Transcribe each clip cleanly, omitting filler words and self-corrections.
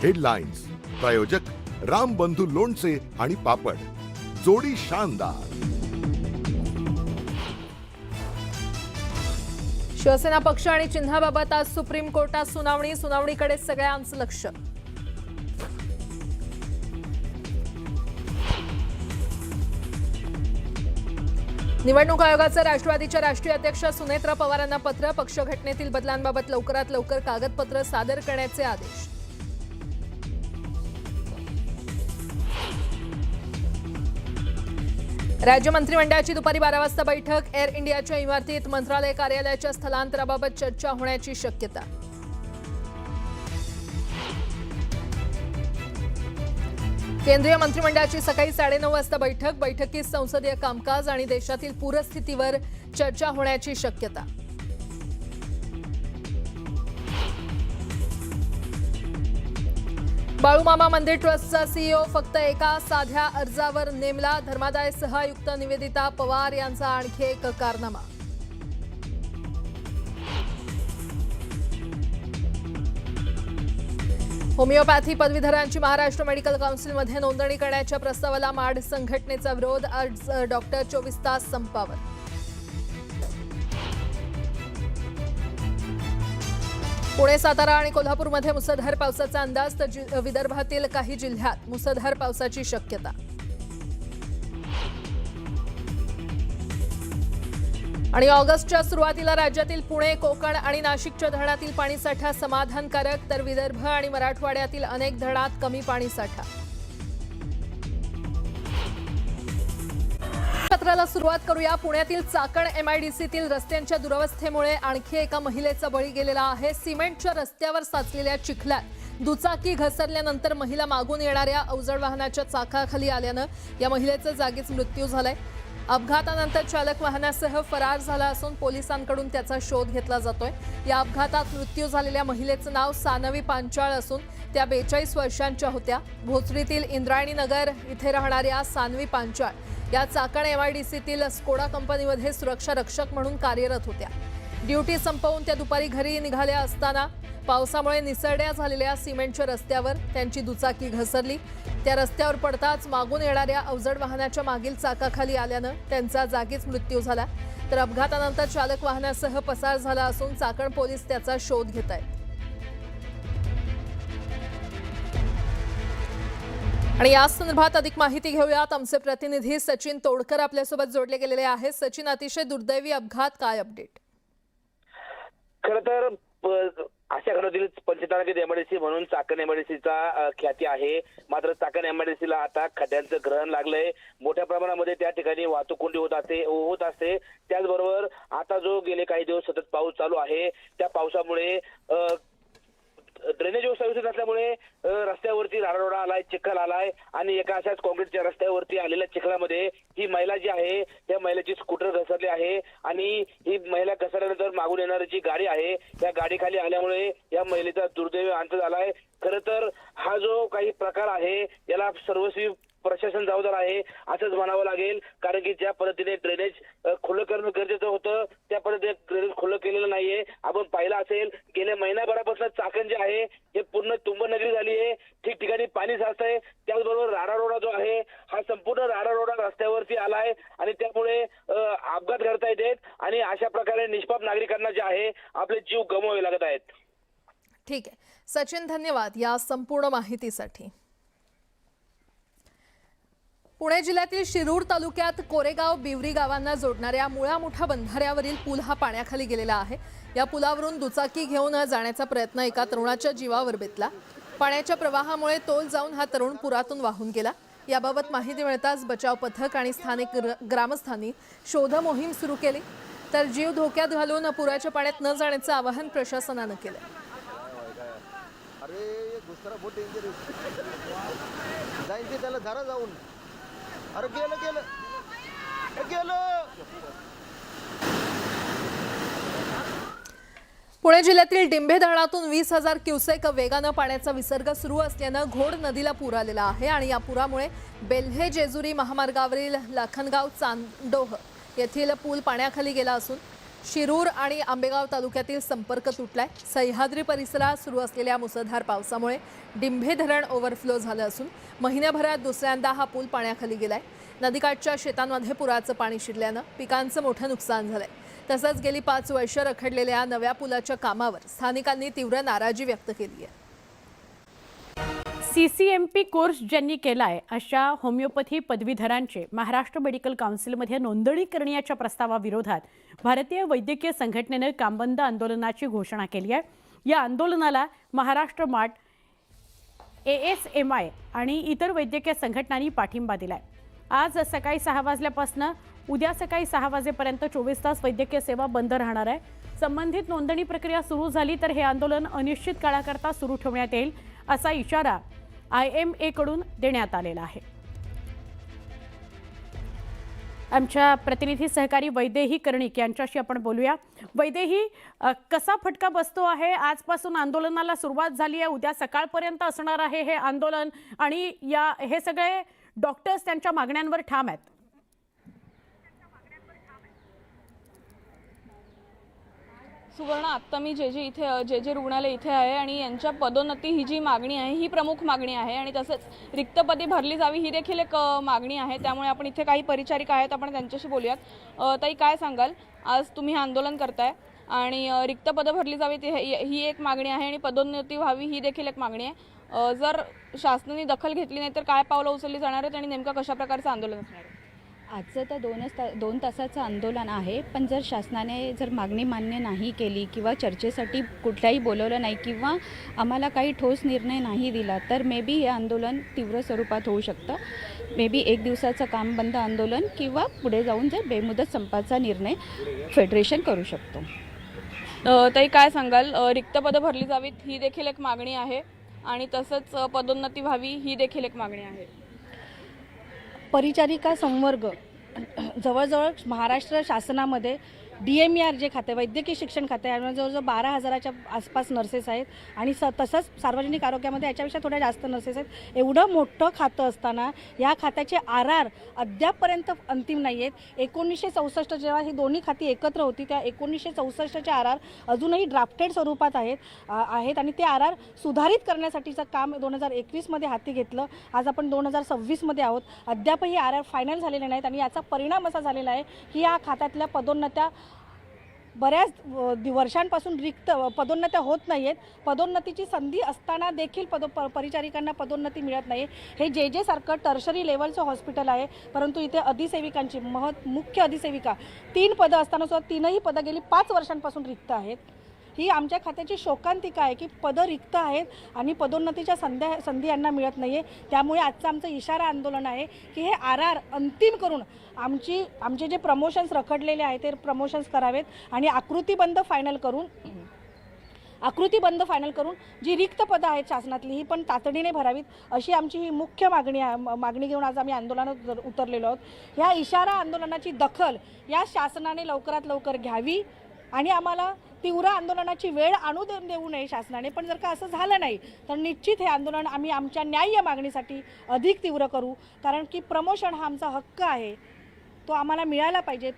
Headlines प्रायोजक राम बंधू लोणचे आणि पापड, जोडी शानदार। शिवसेना पक्ष आणि चिन्हाबाबत आज सुप्रीम कोर्टात सुनावणीकडे सगळ्यांचं लक्ष। निवडणूक आयोगाचं राष्ट्रवादीच्या राष्ट्रीय अध्यक्ष सुनेत्रा पवारांना पत्र, पक्ष घटनेतील बदलांबाबत लवकरात लवकर कागदपत्र सादर करण्याचे आदेश। राज्य मंत्रिमंडळाची दुपारी 12 वाजता बैठक, एअर इंडियाच्या इमारतीत मंत्रालय कार्यालयाच्या स्थलांतराबाबत चर्चा होण्याची शक्यता। केंद्रीय मंत्रिमंडळाची सकाळी 9:30 वाजता बैठकीत संसदीय कामकाज आणि देशातील पूरस्थितीवर चर्चा होण्याची शक्यता। बाळूमामा मंदिर ट्रस्टचा सीईओ फक्त एका साध्या अर्जावर नेमला, धर्मादाय सहआयुक्त निवेदिता पवार यांचा आणखी एक कारनामा। होमिओपॅथी पदवीधरांची महाराष्ट्र मेडिकल काउन्सिलमध्ये नोंदणी करण्याच्या प्रस्तावाला माढ संघटनेचा विरोध, आज डॉक्टर 24 तास संपावर। पुणे, सातारा आणि कोल्हापूरमध्ये मुसळधार पावसाचा अंदाज, तर विदर्भातील काही जिल्ह्यात मुसळधार पावसाची शक्यता। आणि ऑगस्टच्या सुरुवातीला राज्यातील पुणे, कोकण आणि नाशिकच्या धरणातील पाणीसाठा समाधानकारक, तर विदर्भ आणि मराठवाड्यातील अनेक धरणात कमी पाणीसाठा। पत्राला सुरुवात करूया। पुण्यातील चाकण एमआयडीसीतील रस्त्यांच्या दुरवस्थेमुळे आणखी एका महिलेचा बळी गेलेला आहे। सिमेंटच्या रस्त्यावर साचलेल्या चिखलात दुचाकी घसरल्यानंतर महिला मागून येणाऱ्या अवजड वाहनाच्या चाकाखाली आल्यानं या महिलेचा जागीच मृत्यू झालाय। अपघातानंतर चालक वाहनासह फरार झाला असून पोलिसांकडून त्याचा शोध घेतला जातोय। या अपघातात मृत्यू झालेल्या महिलेचं नाव सानवी पांचाळ असून त्या 42 वर्षांच्या होत्या। भोसरीतील इंद्रायणी नगर इथे राहणाऱ्या सानवी पांचाळ या चाकण एमआयडीसीतील स्कोडा कंपनीमध्ये सुरक्षा रक्षक म्हणून कार्यरत होत्या। ड्युटी संपवून त्या दुपारी घरी निघाल्या असताना पावसामुळे निसरड्या झालेल्या सिमेंटच्या रस्त्यावर त्यांची दुचाकी घसरली। त्या रस्त्यावर पडताच मागून येणाऱ्या अवजड वाहनाच्या मागील चाकाखाली आल्यानं त्यांचा जागीच मृत्यू झाला। तर अपघातानंतर चालक वाहनासह पसार झाला असून चाकण पोलीस त्याचा शोध घेत आहेत। आणि या संदर्भात अधिक माहिती घेऊयात। आमचे प्रतिनिधी सचिन तोडकर आपल्यासोबत जोडले गेलेले आहेत। सचिन, अतिशय दुर्दैवी अपघात, काय अपडेट? खरं तर अशा घडवतील पंचतारांकित एमआयडीसी म्हणून चाकण एमआयडीसीचा ख्याती आहे। मात्र चाकण एमआयडीसीला आता खड्ड्यांचं ग्रहण लागलंय। मोठ्या प्रमाणामध्ये त्या ठिकाणी वाहतूक कोंडी होत असते। त्याचबरोबर आता जो गेले काही दिवस सतत पाऊस चालू आहे, त्या पावसामुळे ड्रेनेज व्यवस्था व्यवस्थित नसल्यामुळे रस्त्यावरती राडारोडा आलाय, चिखल आलाय आणि एका अशाच काँक्रीटच्या रस्त्यावरती आलेल्या चिखलामध्ये ही महिला जी आहे त्या महिलेची स्कूटर घसरली आहे आणि ही महिला घसरल्यानंतर मागून येणारी जी गाडी आहे त्या गाडीखाली आल्यामुळे या महिलेचा दुर्दैवी अंत झालाय। खरं तर हा जो काही प्रकार आहे याला सर्वस्वी प्रशासन जबाबदार आहे असंच म्हणावं लागेल, कारण की ज्या पद्धतीने ड्रेनेज खुलं करणं गरजेचं होतं त्या पद्धतीने ड्रेनेज खुलं केलेलं नाहीये। आपण पाहिलं असेल गेल्या महिनाभरापासून चाकण जे आहे हे पूर्ण तुंबनगरी झाली आहे, ठिकठिकाणी पाणी साचतंय। त्याचबरोबर राडारोडा जो आहे हा संपूर्ण राडारोडा रस्त्यावरती आलाय आणि त्यामुळे अपघात घडता येतात आणि अशा प्रकारे निष्पाप नागरिकांना जे आहे आपले जीव गमवावे लागत आहेत। ठीक आहे सचिन, धन्यवाद या संपूर्ण माहितीसाठी। पुणे जिल्ह्यातील शिरूर तालुक्यात कोरेगाव बिवरी गावांना जोडणाऱ्या मुळामुठा बंधाऱ्यावरील पूल हा पाण्याखाली गेलेला आहे। या पुलावरून दुचाकी घेऊन जाण्याचा प्रयत्न एका तरुणाच्या जीवावर बेतला। पाण्याच्या प्रवाहामुळे तोल जाऊन हा तरुण पुरातून वाहून गेला। याबाबत माहिती मिळताच बचाव पथक आणि स्थानिक ग्रामस्थांनी शोध मोहीम सुरू केली, तर जीव धोक्यात घालून पुराच्या पाण्यात न जाण्याचं आवाहन प्रशासनानं केलं। अरे दुसरा बहुत डेंजर जाईल त्याला धरा जाऊन। अरे गेलं पुणे जिल्ह्यातील डिंभे धरणातून 20,000 क्युसेक वेगानं पाण्याचा विसर्ग सुरू असल्यानं घोड नदीला पूर आलेला आहे आणि या पुरामुळे बेल्हे जेजुरी महामार्गावरील लाखनगाव चांदोह येथील पूल पाण्याखाली गेला असून शिरूर आणि आंबेगाव तालुक्यातील संपर्क तुटलाय। सह्याद्री परिसरात सुरू असलेल्या मुसळधार पावसामुळे डिंभे धरण ओव्हरफ्लो झालं असून महिन्याभरात दुसऱ्यांदा हा पूल पाण्याखाली गेलाय। नदीकाठच्या शेतांमध्ये पुराचं पाणी शिरल्यानं पिकांचं मोठं नुकसान झालंय। तसंच गेली 5 वर्ष रखडलेल्या नव्या पुलाच्या कामावर स्थानिकांनी तीव्र नाराजी व्यक्त केली आहे। CCMP कोर्स ज्यांनी केलाय अशा होमिओपॅथी पदवीधरांचे महाराष्ट्र मेडिकल काउन्सिलमध्ये नोंदणी करण्याच्या प्रस्तावाविरोधात भारतीय वैद्यकीय संघटनेने कामबंद आंदोलनाची घोषणा केली आहे। या आंदोलनाला महाराष्ट्र माट, ASMI आणि इतर वैद्यकीय संघटनांनी पाठिंबा दिलाय। आज सकाळी 6 वाजल्यापासून उद्या सकाळी 6 वाजेपर्यंत 24 तास वैद्यकीय सेवा बंद राहणार आहे। संबंधित नोंदणी प्रक्रिया सुरू झाली तर हे आंदोलन अनिश्चित काळाकरता सुरू ठेवण्यात येईल असा इशारा IMA कडून देण्यात आलेला आहे। आमच्या प्रतिनिधी सहकारी वैदेही कर्णिक यांच्याशी आपण बोलूया। वैदेही, कसा फटका बसतो आहे? आजपासून आंदोलनाला सुरुवात झाली आहे, उद्या सकाळपर्यंत असणार आहे हे आंदोलन आणि हे सगळे डॉक्टर्स त्यांच्या मागण्यांवर ठाम आहेत। सुवर्ण, आत्ता मी जे रुग्णालय इथे आहे आणि यांच्या पदोन्नती ही जी मागणी आहे ही प्रमुख मागणी आहे आणि तसंच रिक्त पदे भरली जावी ही देखील एक मागणी आहे। त्यामुळे आपण इथे काही परिचारिका आहेत, आपण त्यांच्याशी बोलूयात। ताई, काय सांगाल? आज तुम्ही आंदोलन करताय आणि रिक्त पदं भरली जावीत ही एक मागणी आहे आणि पदोन्नती व्हावी ही देखील एक मागणी आहे। जर शासनाने दखल घेतली नाही तर काय पावलं उचलली जाणार आहेत आणि नेमकं कशा प्रकारचं आंदोलन असणार आहे? आजचं तर 2 तासाचं आंदोलन आहे, पण जर शासनाने जर मागणी मान्य नाही केली किंवा चर्चेसाठी कुठल्याही बोलवलं नाही किंवा आम्हाला काही ठोस निर्णय नाही दिला तर मे बी हे आंदोलन तीव्र स्वरूपात होऊ शकतं। मे बी 1 दिवसाचं काम बंद आंदोलन किंवा पुढे जाऊन जर बेमुदत संपाचा निर्णय फेडरेशन करू शकतो। ताई, काय सांगाल? रिक्त पदं भरली जावीत ही देखील एक मागणी आहे आणि तसंच पदोन्नती व्हावी ही देखील एक मागणी आहे। परिचारिका संवर्ग जवळजवळ महाराष्ट्र शासनामध्ये DMER जे खाते, वैद्यकीय शिक्षण खाते, यामध्ये जवळजवळ 12,000च्या आसपास नर्सेस आहेत आणि तसंच सार्वजनिक आरोग्यामध्ये याच्यापेक्षा थोड्या जास्त नर्सेस आहेत। एवढं मोठं खातं असताना या खात्याचे RR अद्यापपर्यंत अंतिम नाही आहेत। 1964 जेव्हा ही दोन्ही खाती एकत्र होती त्या 1964चे RR अजूनही ड्राफ्टेड स्वरूपात आहेत आणि ते RR सुधारित करण्यासाठीचं काम 2021मध्ये हाती घेतलं। आज आपण 2026मध्ये आहोत, अद्यापही RR फायनल झालेले नाहीत आणि याचा परिणाम असा झालेला आहे की या खात्यातल्या पदोन्नत्या बऱ्याच वर्षांपासून रिक्त पदोन्नत्या होत नाही आहेत। पदोन्नतीची संधी असताना देखील परिचारिकांना पदोन्नती मिळत नाही। हे जे सारखं टर्शरी लेवलचं हॉस्पिटल आहे, परंतु इथे अधिसेविकांची मुख्य अधिसेविका 3 पदं असताना सुद्धा 3ही पदं गेली 5 वर्षांपासून रिक्त आहेत। ही आमच्या खात्याची शोकांतिका आहे की पदं रिक्त आहेत आणि पदोन्नतीच्या संधी यांना मिळत नाही आहे। त्यामुळे आजचं आमचं इशारा आंदोलन आहे की हे RR अंतिम करून आमचे जे प्रमोशन्स रखडलेले आहेत ते प्रमोशन्स करावेत आणि आकृतीबंध फायनल करून जी रिक्त पदं आहेत शासनातली ही पण तातडीने भरावीत अशी आमची ही मुख्य मागणी घेऊन आज आम्ही आंदोलनात उतरलेलो आहोत। या इशारा आंदोलनाची दखल या शासनाने लवकरात लवकर घ्यावी आणि आम्हाला तीव्र आंदोलनाची वेळ आणू देऊ नये शासनाने। पण जर का असं झालं नाही तर निश्चित हे आंदोलन आम्ही आमच्या न्याय्य मागणीसाठी अधिक तीव्र करू, कारण की प्रमोशन हा आमचा हक्क आहे, तो आम्हाला मिळाला पाहिजे।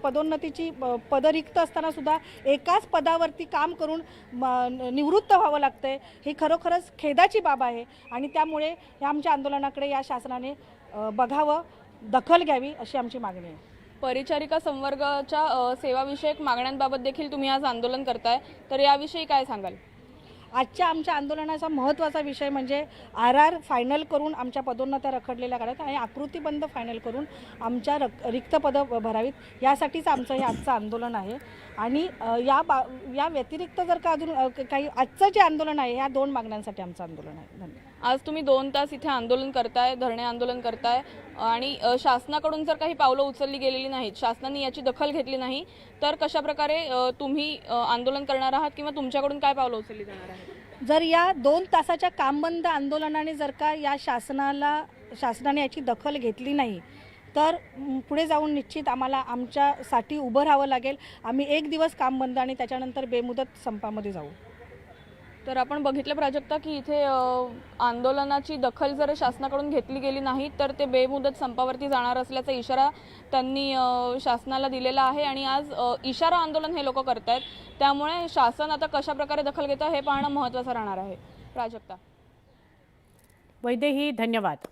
पदोन्नतीची पदं रिक्त असताना सुद्धा एकाच पदावरती काम करून निवृत्त व्हावं लागतंय, ही खरोखरच खेदाची बाब आहे आणि त्यामुळे या आमच्या आंदोलनाकडे या शासनाने बघावं, दखल घ्यावी अशी आमची मागणी आहे। परिचारिका संवर्गाच्या सेवाविषयक मागण्यांबाबत देखील तुम्ही आज आंदोलन करताय, तर याविषयी काय सांगाल? आजच्या आमच्या आंदोलनाचा महत्त्वाचा विषय म्हणजे RR फायनल करून आमच्या पदोन्नत्या रखडलेल्या काढत आणि आकृतीबंध फायनल करून आमच्या रिक्त पदं भरावीत, यासाठीच आमचं हे आजचं आंदोलन आहे। आणि या व्यतिरिक्त जर का अजून काही आजचं जे आंदोलन आहे ह्या 2 मागण्यांसाठी आमचं आंदोलन आहे। धन्यवाद। आज तुम्ही 2 तास इथे आंदोलन करताय, धरणे आंदोलन करताय आणि शासनाकडून जर काही पावलं उचलली गेलेली नाहीत, शासनाने याची दखल घेतली नाही तर कशा प्रकारे तुम्ही आंदोलन करणार आहात किंवा तुमच्याकडून काय पावलं उचलली जाणार आहेत? जर या 2 तासाच्या कामबंद आंदोलनाने जर का या शासनाने याची दखल घेतली नाही तर पुढे जाऊन निश्चित आम्हाला आमच्यासाठी उभं राहावं लागेल। आम्ही 1 दिवस काम बंद आणि त्याच्यानंतर बेमुदत संपामध्ये जाऊ। तर आपण बघितलं प्राजक्ता की इथे आंदोलनाची दखल जर शासनाकडून घेतली गेली नाही तर ते बेमुदत संपावरती जाणार असल्याचा इशारा त्यांनी शासनाला दिलेला आहे आणि आज इशारा आंदोलन हे लोक करतायत. त्यामुळे शासन आता कशा प्रकारे दखल घेतं हे पाहणं महत्त्वाचं राहणार आहे. प्राजक्ता. वैदेही धन्यवाद.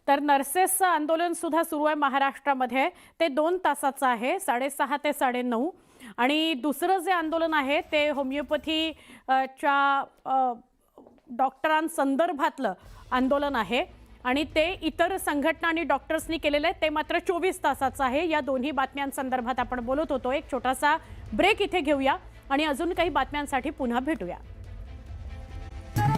तर नर्सेसचं आंदोलन सुद्धा सुरू आहे महाराष्ट्रामध्ये. ते 2 तासाचं आहे, 6:30 ते 9:30. आणि दुसरं जे आंदोलन आहे ते होमिओपॅथीच्या डॉक्टरांसंदर्भातलं आंदोलन आहे आणि ते इतर संघटना आणि डॉक्टर्सनी केलेलं आहे. ते मात्र 24 तासाचं आहे. या दोन्ही बातम्यांसंदर्भात आपण बोलत होतो. एक छोटासा ब्रेक इथे घेऊया आणि अजून काही बातम्यांसाठी पुन्हा भेटूया.